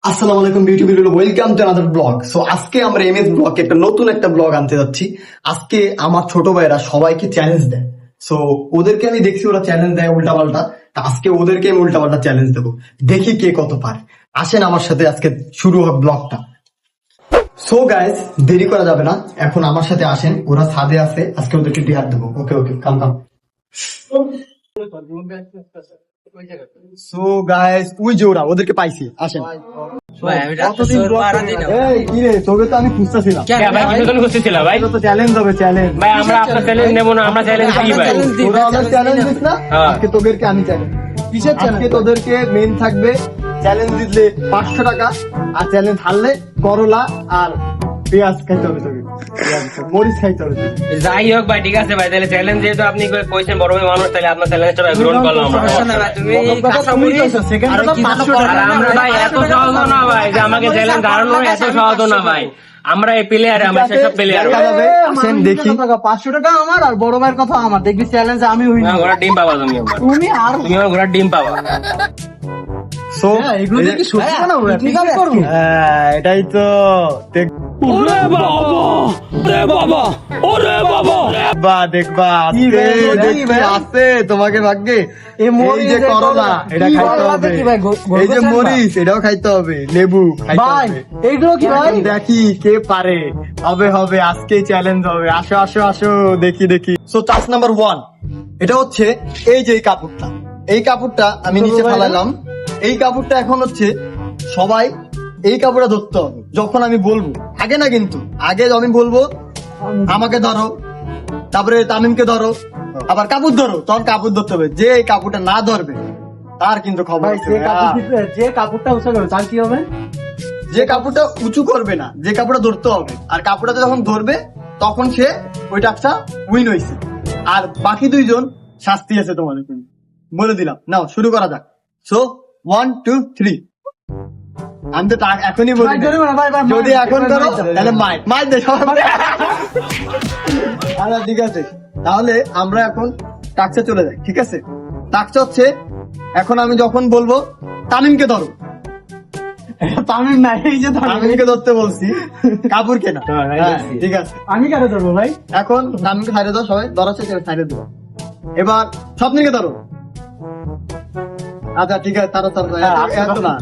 আসসালামু আলাইকুম beauty people, welcome to another blog. So আজকে আমরা এমএস ব্লগ একটা নতুন একটা ব্লগ আনতে যাচ্ছি। আজকে আমার ছোট ভাইরা সবাইকে চ্যালেঞ্জ দেয়। সো ওদেরকে আমি দেখছি ওরা চ্যালেঞ্জ দেয় উল্টাপাল্টা, তা আজকে ওদেরকে আমি উল্টাপাল্টা চ্যালেঞ্জ দেবো, দেখি কে কত পারে। আসেন আমার সাথে, আজকে শুরু হোক ব্লগটা। সো গাইস, দেরি করা যাবে না, এখন আমার সাথে আসেন। ওরা ছাদে আছে, আজকে ওদেরকে ডেয়ার দেবো। ওকে ওকে, কাম কাম। সো গাইস, ওই যে ওদেরকে পাইছি, আসেন। তোকে তো আমি খুঁজতেছিলাম ভাই, তো চ্যালেঞ্জ হবে, চ্যালেঞ্জ ভাই। আমরা আপনার চ্যালেঞ্জ নেবো না, আমরা চ্যালেঞ্জ দিই ভাই। তোরা আমাদের চ্যালেঞ্জ দিস না, আজকে তোদেরকে আমি চ্যালেঞ্জ। কিসের চ্যালেঞ্জ? তোদেরকে মেন থাকবে চ্যালেঞ্জ দিলে 500 টাকা, আর চ্যালেঞ্জ হারলে করলা আর পেঁয়াজ খাইতে হবে, তোকে মরিচ খাইতে হবে। যাই হোক ভাই, ঠিক আছে ভাই, তাহলে চ্যালেঞ্জ যেহেতু আপনি কইছেন বড় ভাই মানুষ, তাহলে আপনার চ্যালেঞ্জটা গ্রহণ করলাম। আমরা ভাই এত সহজ না ভাই যে আমাকে চ্যালেঞ্জ হারানো এত সহজ না ভাই। আমরা এই প্লেয়ার, আমরা সেসব প্লেয়ার। দেখি 500 টাকা আমার, আর বড় ভাইয়ের কথা আমার। দেখবি চ্যালেঞ্জ আমি হই না। ঘোড়ার ডিম পাবা তুমি, তুমি আর তুমি আমার ঘোড়ার ডিম পাবা। সো এগুলো কি সত্যি না? এটাই তো দেখবা আছে তোমাকে ভাগ্যে। এই যে করলা, এটা খাইতে হবে। এই যে মরিচ, এটাও খাইতে হবে। লেবু খাইতে হবে। এইগুলো কি ভাই? দেখি কে পারে। হবে হবে, আজকে চ্যালেঞ্জ হবে। আসো আসো আসো, দেখি দেখি। সো টাস্ক নাম্বার 1, এটা হচ্ছে এই যে কাপড়টা। এই কাপড়টা আমি নিচে ফেলালাম। এই কাপড়টা এখন হচ্ছে সবাই এই কাপড়টা ধরতে হবে যখন আমি বলবো। আগে না, কিন্তু আগে আমি বলবো আমাকে ধরো, তারপরে তামিমকে ধরো, আবার কাপড় ধরো, তখন কাপড় ধরতে হবে। যে এই কাপড়টা না ধরবে তার কিন্তু খবর। যে কাপড়টা উঁচু করবে তার কি হবে? যে কাপড়টা উঁচু করবে না, যে কাপড়টা ধরতে হবে, আর কাপড়টা যখন ধরবে তখন সে ওই টাস্কটা উইন হয়েছে। আর বাকি 2 জন শাস্তি আছে তোমাদের জন্য, বলে দিলাম। নাও শুরু করা যাক। সো 1 2 3। আমি তো এখনই বলি, যদি এখন করো তাহলে মাইর দে সব। আচ্ছা ঠিক আছে, তাহলে আমরা এখন টাকসে চলে যাই। ঠিক আছে, টাকসে হচ্ছে এখন আমি যখন বলবো তামিমকে ধরো। তামিম নাই, এই যে তামিমকে ধরতে বলছি, কাপড় কেনা। ঠিক আছে, আমি কারে ধরবো ভাই? এখন তামিমকে সাইডে দাও, সবাই ধরাচ্ছে সাইডে দেবো। এবার স্বপ্নকে ধরো। আচ্ছা ঠিক আছে, তারা এত না,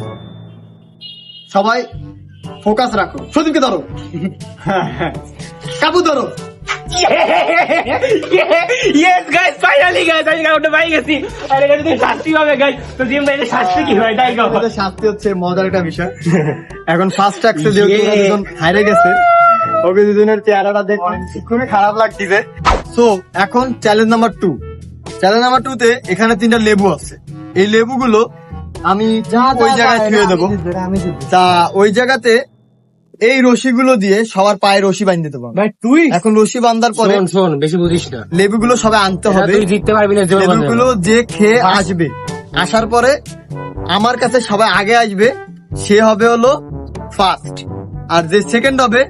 সবাই ফোকাস রাখো। সজীবকে ধরো, কাপড় ধরো। ইয়েস গাইস, ফাইনালি গাইস আমি কাউন্টে পাই গেছি। আরে এটা তো শাস্তি হবে গাইস। তো জিম ভাই, শাস্তি কি হয় তাই কও? এটা শাস্তি হচ্ছে মজার একটা বিষয়। এখন ফার্স্ট ট্যাক্সে যেহেতু ওরা দুজন হারে গেছে, ওকে দুজনের চেহারাটা দেখুন, খুবই খারাপ লাগতেছে। সো এখন চ্যালেঞ্জ নাম্বার 2। চ্যালেঞ্জ নাম্বার 2 তে এখানে 3টা লেবু আছে। এই লেবুগুলো আমি ওই জায়গায় ছুঁয়ে দেবো। তা ওই জায়গাতে এই রশিগুলো দিয়ে সবার পায়ে রশি বাঁধতে দেবো ভাই তুই এখন রশি বাঁধার পরে শোন, বেশি বুঝিস না। লেবুগুলো সবাই আনতে হবে। তুই জিততে পারবি না। লেবুগুলো যে খেয়ে আসবে, আসার পরে আমার কাছে সবাই আগে আসবে, সে হবে হলো ফার্স্ট। আর যে সেকেন্ড হবে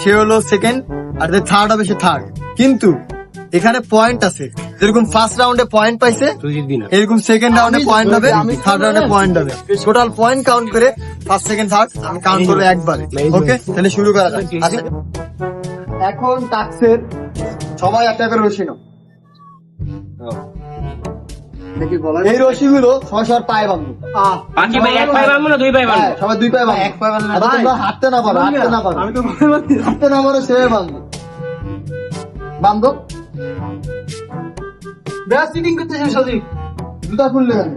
সে হলো সেকেন্ড, আর যে থার্ড হবে সে থার্ড। কিন্তু এখানে পয়েন্ট আছে, যেরকম ফার্স্ট রাউন্ডে পয়েন্ট পাইছে তুই জিতবি না। এরকম সেকেন্ড রাউন্ডে পয়েন্ট হবে, থার্ড রাউন্ডে পয়েন্ট হবে। টোটাল পয়েন্ট কাউন্ট করে ফার্স্ট সেকেন্ড থার্ড আমি কাউন্ট করবো একবারে। ওকে, তাহলে শুরু করা যাক। আচ্ছা, এখন টাক্সের সবাই একটা করে রশি নাও। এই রশিগুলো সবাই সবার পায়ে বাঁধবো। বাকি ভাই এক পায়ে বাঁধবো না 2 পায়ে বাঁধবো? সবাই 2 পায়ে বাঁধবো। এক পায়ে বাঁধলে আচ্ছা, তোমরা হাঁটতে না পারো, হাঁটতে না পারো, আমি তো হাঁটতে না পারো, সে বাঁধবো। বাঁধবো। ব্যাস চিটিং করতেছিস সজীব। জুতা খুললে কেন?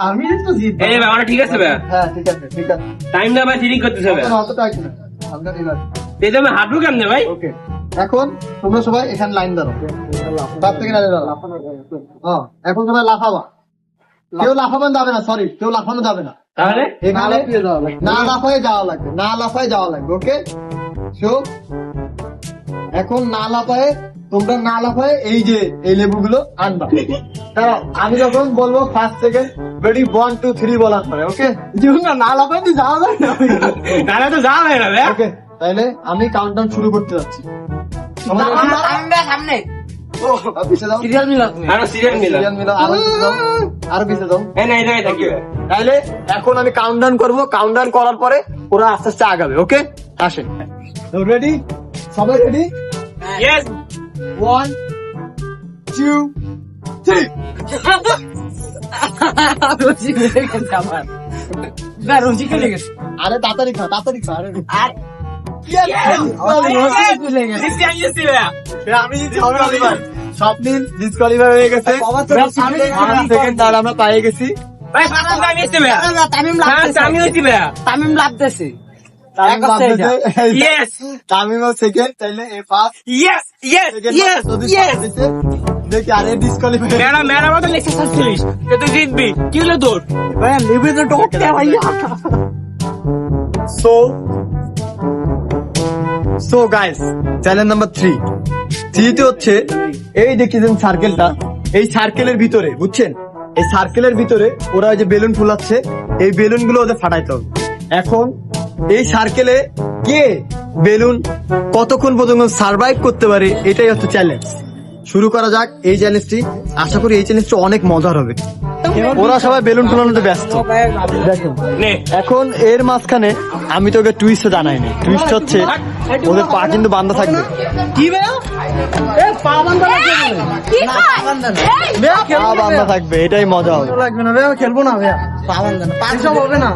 আমি তো জিতবো। এই ভাই আমার ঠিক আছে ভাই, হ্যাঁ ঠিক আছে ঠিক আছে। টাইম না ভাই, চিটিং করতেছ ভাই। অতটা আছে না, হালকা ঠিক আছে। এই যে আমি হাঁটবো কেমনে ভাই? ওকে, এখন তোমরা সবাই এখানে লাইন দাঁড়াও। তার থেকে লাইন দাঁড়াও। হ্যাঁ, এখন সবাই লাফাবা। কেউ লাফানো যাবে না, সরি, কেউ লাফানো যাবে না। তাহলে এখানে না লাফায় যাওয়া লাগবে, না লাফায় যাওয়া লাগবে। ওকে, সো এখন না লাফায়, তোমরা না লাফায় এই যে এই লেবুগুলো আনবা। দাঁড়াও, আমি যখন বলবো ফার্স্ট সেকেন্ড রেডি 1 2 3 বলার পরে। ওকে, জীবন না লাফাই তুই যাওয়া যায় না। তাহলে তো যাওয়া যায় না ভাই। ওকে, তাহলে আমি কাউন্টডাউন শুরু করতে যাচ্ছি। সামনে পিছে দাও সিরিয়াল মিলা আরো সিরিয়াল মিলা সিরিয়াল মিলাও, আরো পিছে দাও, আরো পিছে দাও। এই না এটা এটা কি তাহলে এখন আমি কাউন্টডাউন করব, কাউন্টডাউন করার পরে ওরা আস্তে আস্তে আগাবে। ওকে, আসেন। রেডি? সবাই রেডি? ইয়েস 1 2 3। রোজি মিলে গেছে আমার না রোজি মিলে গেছে আরে তাড়াতাড়ি খা, তাড়াতাড়ি খা। আরে মিলে গেছে আমি জিতছি, হবে অলিভার। স্বপ্নিল ডিসকোয়ালিফাই হয়ে গেছে। সেকেন্ড থার্ড আমরা পেয়ে গেছি। ভাই ফাটান আমি এসে ভাই তামিম হ্যাঁ লাগতেছে আমি হইছি ভাই তামিম লাগতেছে তামিম ভাবতেছে, ইয়েস তামিমও সেকেন্ড, তাইলে এ first. Yes yes yes yes দেখি আরে ডিসকোয়ালিফাই। মেরা মেরা মতো লেখা থাকছিস তুই জিতবি কি হলো তোর ভাই লিভে তো ঢোকতে ভাইয়া সো গাইস, চ্যালেঞ্জ নাম্বার 3 তে হচ্ছে এই দেখছেন সার্কেলটা, এই সার্কেলের ভিতরে বুঝছেন, এই সার্কেলের ভিতরে ওরা ওই যে বেলুন ফুলাচ্ছে, এই বেলুন গুলো ওদের ফাটাইতে হবে। এখন এই সার্কেলে কে বেলুন কতক্ষণ পর্যন্ত সার্ভাইভ করতে পারে, এটাই হচ্ছে চ্যালেঞ্জ। শুরু করা যাক এই চ্যালেঞ্জটি। আশা করি এই চ্যালেঞ্জটা অনেক মজার হবে। ওরা সবাই বেলুন ফুলানোতে ব্যস্ত। দেখুন নে এখন এর মাঝখানে আমি তোকে টুইস্ট জানাইনি। টুইস্ট হচ্ছে ওদের পা কিন্তু বান্ধা থাকবে। কি ভাইয়া এ পা বান্ধা লাগবে কি খায়? এই, পা বান্ধা থাকবে, এটাই মজা হবে। লাগবে না ভাইয়া খেলবো না ভাইয়া পা বান্ধা না পা সব হবে না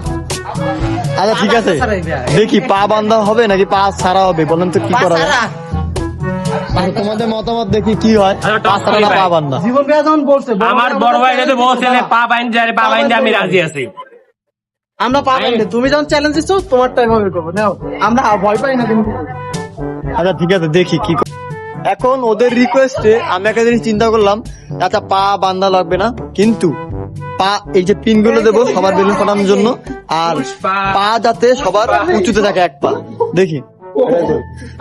আচ্ছা ঠিক আছে, দেখি পা বান্ধা হবে নাকি পা ছাড়া হবে, বলেন তো কি করা যায়। আর তোমাদের মতামত দেখি কি হয়, পা ছাড়া না পা বান্ধা। জীবন ভাইয়া যখন বলছে আমার বড় ভাই যদি বলছে যে পা বাইন যায় পা বাইন আমি রাজি আছি আমরা পা বান্ধে তুমি যখন চ্যালেঞ্জ দিচ্ছ তোমারটা এভাবে করবো নাও আমরা ভয় পাই না কিন্তু আচ্ছা ঠিক আছে, দেখি কি করে। এখন ওদের রিকোয়েস্টে আমি একটা জিনিস চিন্তা করলাম, আচ্ছা পা বান্ধা লাগবে না, কিন্তু পা এই যে পিন গুলো দেবো সবার বেলুন ফাটানোর জন্য, আর পা যাতে সবার উঁচুতে থাকে এক পা। দেখি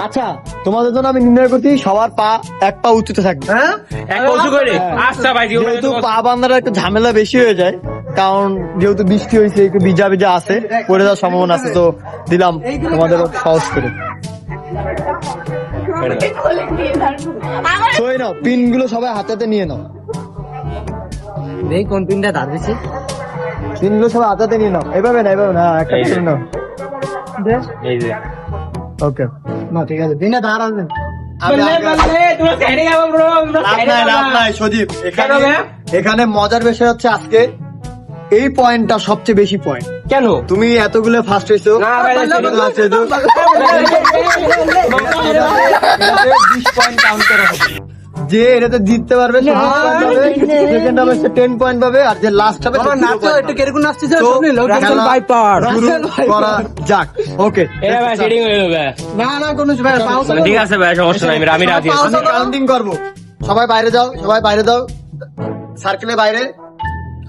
আচ্ছা তোমাদের জন্য আমি নির্ণয় করছি সবার পা এক পা উঁচুতে থাকবে। হ্যাঁ এক কৌশল করে আচ্ছা ভাই যেহেতু পা বান্ধার একটু ঝামেলা বেশি হয়ে যায়, কারণ যেহেতু বৃষ্টি হয়েছে একটু ভিজা ভিজা আছে, পড়ে যাওয়ার সম্ভাবনা আছে, তো দিলাম তোমাদের সহজ করে। আমার তো এই নাও পিন গুলো সবাই হাতে নিয়ে নাও, এই কোন পিনটা দাঁড়িয়েছে পিন গুলো সবাই হাতে নিয়ে নাও। এভাবে না, এভাবে না, একটা করে নাও। এই যে ওকে, না ঠিক আছে দিনে দাঁড়াবেন তোমরা সাইডে যাবো ব্রো লাভ নাই সজীব। কেন ভাইয়া? এখানে মজার বিষয় হচ্ছে আজকে এই পয়েন্টটা সবচেয়ে বেশি পয়েন্ট। কেন তুমি এতগুলো ফার্স্ট হয়েছো, না ভাই, তুমি last হয়েছো। 20 পয়েন্ট কাউন্ট করা হবে। যে এটাতে জিততে পারবে সে 20 পয়েন্ট পাবে, সেকেন্ড হবে সে 10 পয়েন্ট পাবে, আর যে লাস্ট হবে সে 0 নাচো পয়েন্ট একটু পাবে। কিরকম নাচতেছে তো শুনি লোক খেলা বাই পাওয়ার শুরু করা যাক। ওকে, এটা ভাই সেটিং হয়ে যাবে না না কোনো ভাই পাউস ঠিক আছে ভাই সমস্যা নাই আমি রাজি আছি আমি কাউন্টিং করব। সবাই বাইরে যাও, সবাই বাইরে যাও, সার্কেলের বাইরে,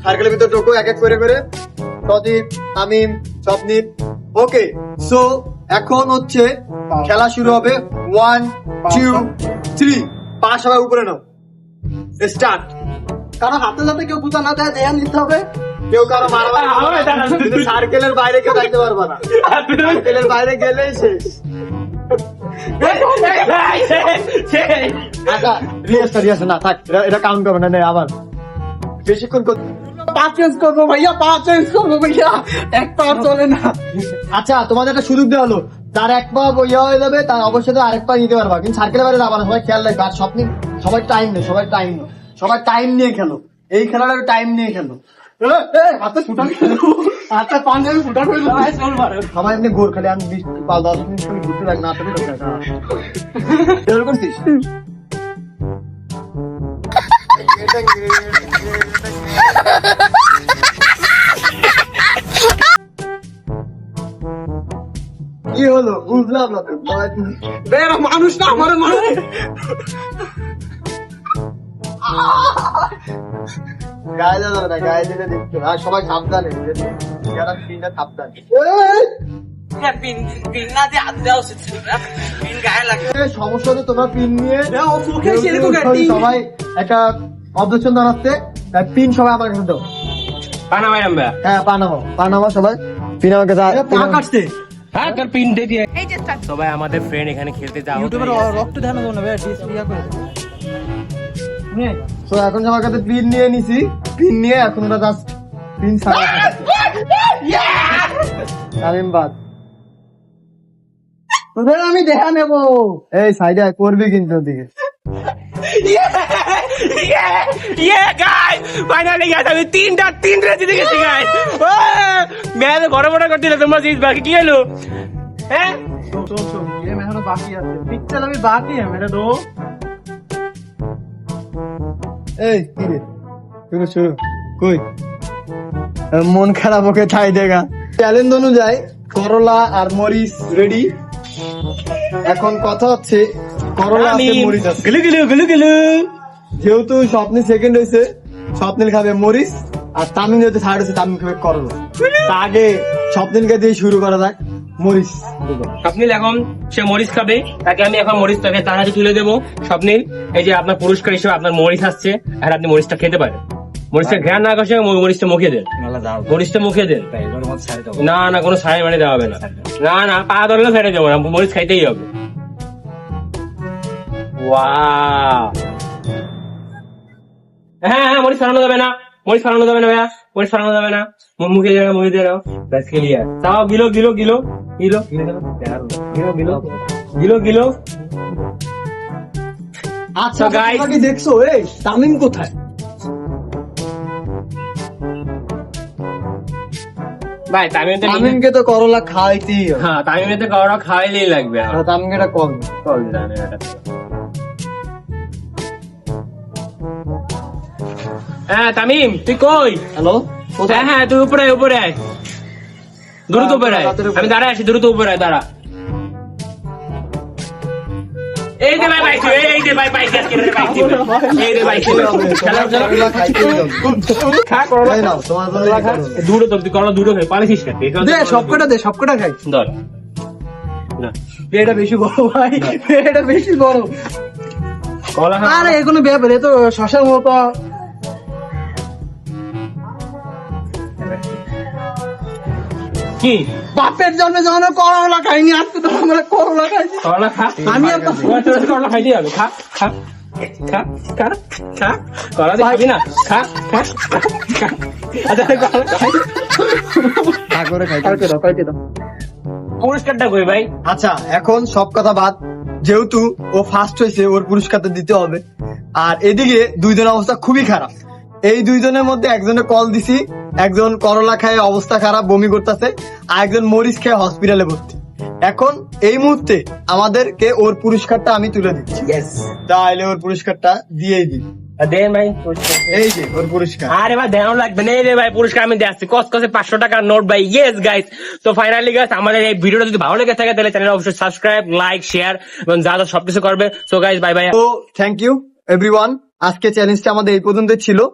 সার্কেলের ভিতর ঢোকো এক এক করে করে। প্রদীপ, তামিম, স্বপ্নিল। ওকে, সো এখন হচ্ছে খেলা শুরু হবে। 1 2 3, পা সবাই উপরে নাও, স্টার্ট। কারণ হাতে যাতে কেউ বুঝা না দেয় দেয়া নিতে হবে কেউ কারো মারামারি করবে না, কিন্তু সার্কেলের বাইরে কেউ যাইতে পারবে না, সার্কেলের বাইরে গেলেই শেষ। আচ্ছা রিয়াস না থাক, এটা কাউন্ট করবে না, আবার বেশিক্ষণ পা চেঞ্জ করবো ভাইয়া পা চেঞ্জ করবো ভাইয়া এক পা চলে না আচ্ছা তোমাদের একটা সুযোগ দেওয়া হলো, তার এক পা ইয়ে হয়ে যাবে, তার অবশ্যই তো আরেক পা নিতে পারবা, কিন্তু সার্কেলের বাইরে যাবা না, সবাই খেয়াল রাখবে। আর স্বপ্ন সবাই টাইম নেই, সবাই টাইম নিয়ে খেলো, এই খেলাটা টাইম নিয়ে খেলো। হাতে ফুটা হাতে পাঞ্জাবি ফুটা করে সবাই এমনি গোর খেলে, আমি 10 মিনিট করে ঘুরতে থাক না, তুমি করছিস কি হলো বুঝলাম না তো। মানুষ না আমার মানুষ গায়ে যাবে না, গায়ে দিলে দেখতে হবে। আর সবাই সাবধানে, যারা ফিনে সাবধানে। সমস্যা হচ্ছে তোমরা পিন নিয়ে সবাই একটা অবজেকশন জানাচ্ছে, পিন সবাই আমার কাছে দাও। পানা ভাই আমরা হ্যাঁ পানামা সবাই পিন আমার কাছে পা কাটছে হ্যাঁ তোর পিন দিয়ে দিয়ে এই যে start। সবাই আমাদের ফ্রেন্ড এখানে খেলতে যাও ইউটিউবের রক্ত ধ্যান দেবো না ভাই ডিস ইয়া করে তো এখন আমার কাছে পিন নিয়ে নিছি, পিন নিয়ে এখন ওটা জাস্ট পিন ছাড়া তামিম বাদ। তোদের আমি দেখা নেবো। এই সাইডে করবি কিন্তু ওদিকে। ফাইনালি গাইস আমি তিনটা জিতে গেছি গাইস। ম্যাচ বড় বড় করতে তোমরা জিত বাকি কি হলো? হ্যাঁ চল গেম এখনো বাকি আছে, পিক্সেল আমি বাকি है मेरे दो। এই কি রে শুরু শুরু কই মন খারাপ ওকে ছাই দেগা। চ্যালেঞ্জ অনুযায়ী করলা আর মরিচ রেডি। এখন কথা হচ্ছে করলা আছে মরিচ আছে। গিলু গিলু গিলু গিলু। যেহেতু স্বপ্নে সেকেন্ড হয়েছে, স্বপ্নিল খাবে মরিচ আর তামিম যেহেতু থার্ড হয়েছে তামিম খাবে করলা। তা আগে স্বপ্নিলকে দিয়ে শুরু করা যাক। মরিচ স্বপ্নিল এখন সে মরিচ খাবে, তাকে আমি এখন মরিচ তাকে তার হাতে তুলে দেবো। স্বপ্নিল এই যে আপনার পুরস্কার হিসেবে আপনার মরিচ আসছে, আর আপনি মরিচটা খেতে পারেন। মরিচটা ঘ্রাণ না করছে মরিচটা মুখে দেন, মরিচটা মুখে দেন। না না কোনো সাইড মানে দেওয়া হবে না, না না পা ধরলে ফেটে যাবো না, মরিচ খাইতেই হবে। ওয়াও হ্যাঁ হ্যাঁ মরিচ ফেরানো যাবে না, মরিচ ফেরানো যাবে না ভাইয়া, মরিচ ফেরানো যাবে না। মুখে দিয়ে মুখে দিয়ে দাও, ব্যাস ক্লিয়ার। তাও গিলো গিলো গিলো গিলো গিলো গিলো গিলো গিলো। আচ্ছা So guys- তোমরা কি দেখছো এই তামিম কোথায়? ভাই তামিম তো তামিমকে তো করলা খাইতেই হবে। হ্যাঁ তামিমে তো কারো খাওয়াইলেই লাগবে। আর তামিমকে এটা কম। হ্যাঁ তামিম তুই কই? হ্যালো হ্যাঁ হ্যাঁ তুই উপরে উপরে আয়, দ্রুত উপরে আয়। আমি দাঁড়ায় আছি, দ্রুত উপরে আয়, দাঁড়া। এই যে ভাই বাইক, এই যে ভাই বাইক, এই যে বাইক। করলা খাইতেই হবে। খা করলা এই নাও, তোমার জন্য এই করলা। দুটো তো করলা দুটো খাই পালিস না। দে সবকটা খাই। ধর এটা বেশি বড় ভাই, এটা বেশি বড়। কলা খা। আরে এগুলো ব্যাপার, এ তো শশার মতো। কি বাপের জন্মে যখন করলা খাইনি, আজকে তো আমরা করলা খাইছি। করলা খা। আমি আর তো- করলা খাইতে হবে, খা খা খা খা খা। করলা দিয়ে খাবি না, খা খা খা। আচ্ছা করলা খাই। খা করে খাইতে হবে। কালকে দাও। পুরস্কারটা কই ভাই? আচ্ছা এখন সব কথা বাদ, যেহেতু ও ফার্স্ট হয়েছে ওর পুরস্কারটা দিতে হবে। আর এদিকে দুইজনের অবস্থা খুবই খারাপ। এই দুইজনের মধ্যে একজনে কল দিছি, একজন করলা খায় অবস্থা খারাপ বমি করতেছে, আর একজন মরিচ খেয়ে হসপিটালে ভর্তি। এখন এই মুহূর্তে আমাদেরকে ওর পুরস্কারটা আমি তুলে দিচ্ছি। তাহলে ওর পুরস্কারটা দিয়েই দিই। দেন ভাই। এই যে ওর পুরস্কার। আরে ভাই দেওয়া লাগবে না, এই রে ভাই পুরস্কার আমি দিচ্ছি কসকসে 500 টাকার নোট ভাই। ইয়েস গাইস, তো ফাইনালি গাইস আমাদের এই ভিডিওটা যদি ভালো লেগে থাকে তাহলে চ্যানেল অবশ্যই সাবস্ক্রাইব, লাইক, শেয়ার এবং যা যা সবকিছু করবে। So guys bye bye. তো থ্যাংক ইউ এভরিওয়ান। আজকে চ্যালেঞ্জটা আমাদের এই পর্যন্ত ছিল।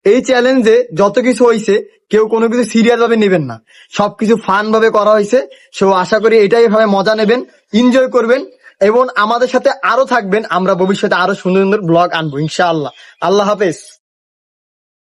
এই চ্যালেঞ্জে যত কিছু হয়েছে কেউ কোনো কিছু সিরিয়াস ভাবে নেবেন না, সবকিছু ফান ভাবে করা হয়েছে। সো আশা করি এটাই ভাবে মজা নেবেন, এনজয় করবেন এবং আমাদের সাথে আরো থাকবেন। আমরা ভবিষ্যতে আরো সুন্দর সুন্দর ব্লগ আনবো ইনশাআল্লাহ। আল্লাহ হাফেজ।